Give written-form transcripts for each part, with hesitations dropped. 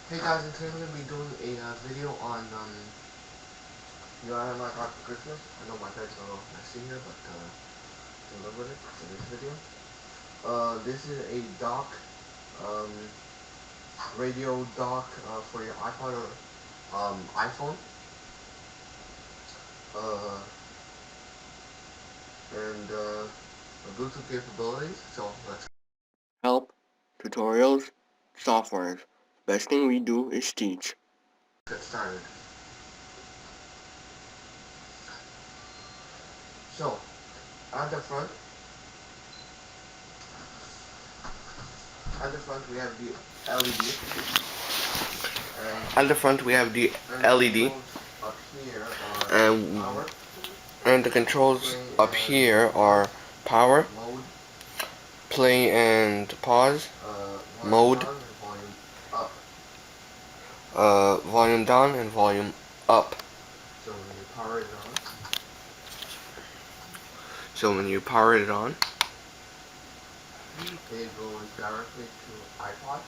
Hey guys, and today we're going to be doing a video on, you know, I have my car for Christmas. I know my bed's a little messy here, but, delivered it in this video. This is a dock, um, radio dock, for your iPod or, iPhone. And, Bluetooth capabilities, so let's help, tutorials, softwares. Best thing we do is teach. Get started. So, at the front we have the LED. At the front we have the LED. And the controls up here are power, play and pause, mode, volume down and volume up. So when you power it on, it goes directly to iPod.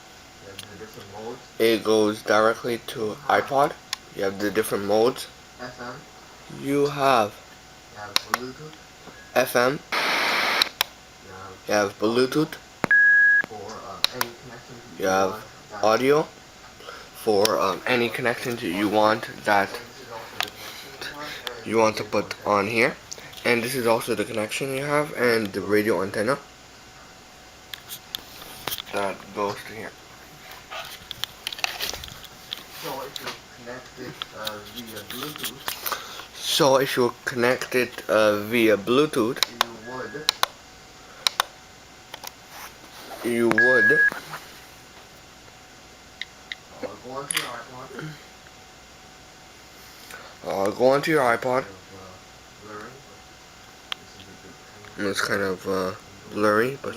You have the different modes. It goes directly to iPod. You have the different modes. FM. You have Bluetooth. FM. You have Bluetooth. You have audio for any connections you want that you want to put on here. And this is also the connection you have and the radio antenna that goes to here. So if you connect it via Bluetooth, you would go onto your iPod. And it's kind of blurry, but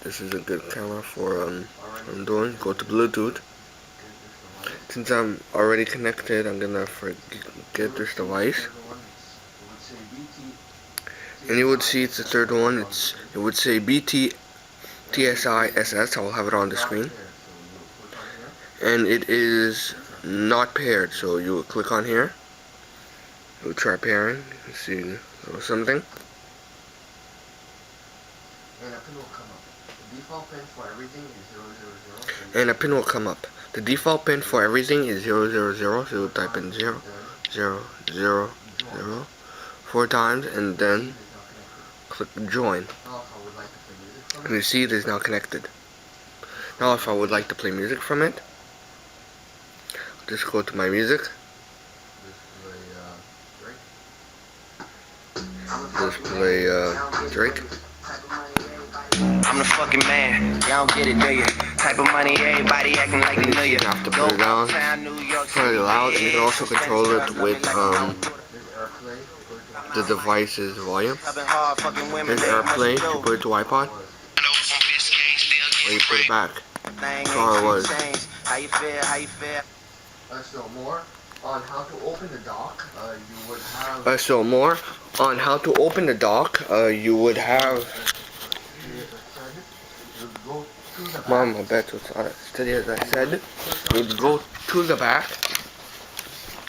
this is a good camera for what I'm doing. Go to Bluetooth. Since I'm already connected, I'm gonna forget this device. And you would see it's the third one. It would say BT TSISS. I will have it on the screen. And it is not paired, so you will click on here. You will try pairing. You see something. And a pin will come up. The default pin for everything is 000. And a pin will come up. The default pin for everything is 000. So you type in 0, 0, 0, 0 4 times, and then click join. And you see it is now connected. Now if I would like to play music from it, just go to my music. Just play Drake. I'm the fucking man, y'all don't get it, do you? Type of money, everybody acting like they know you. You have to put it down, pretty loud, and you can also control it with the device's volume. There's AirPlay, you put it to iPod, or you put it back. That's all it was. So more on how to open the dock, you would have... So more on how to open the dock, you would have... Mom, my bed was steady as I said. You would go to the back.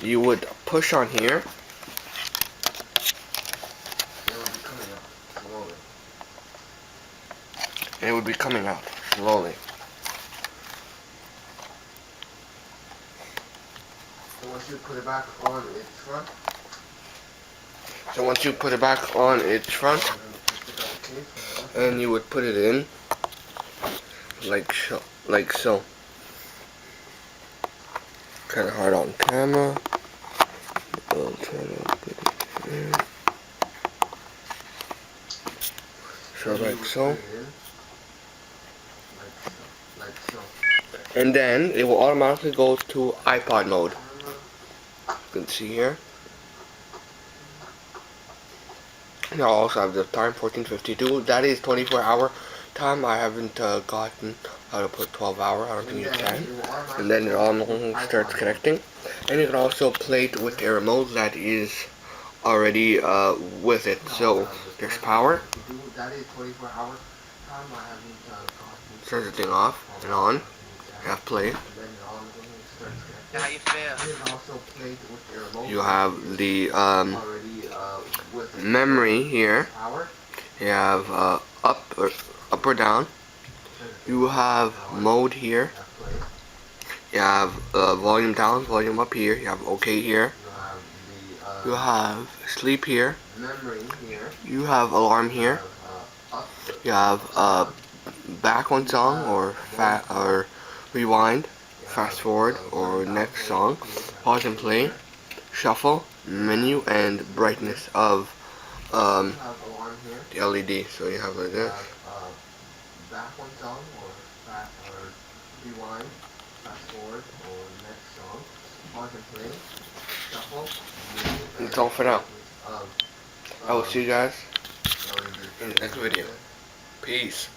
You would push on here. And it would be coming out slowly. So once you put it back on its front, and you would put it in like so. Kind of hard on camera. I'll try to put it in. So like so. And then it will automatically go to iPod mode. You can see here. Now I also have the time 14:52. That is 24-hour time. I haven't gotten how to put 12-hour. I don't think you can. And then it all starts connecting. And you can also play it with a remote that is already with it. So there's power. Turns the thing off and on. You have play. How you feel? You have the memory here. You have up or down. You have mode here. You have volume down, volume up here. You have OK here. You have sleep here. You have alarm here. You have back one song or rewind, fast forward or next song, pause and play, shuffle, menu, and brightness of the LED. So you have like this. Back one song or rewind, fast forward or next song, pause and play, shuffle. That's all for now. I will see you guys in the next video. Peace.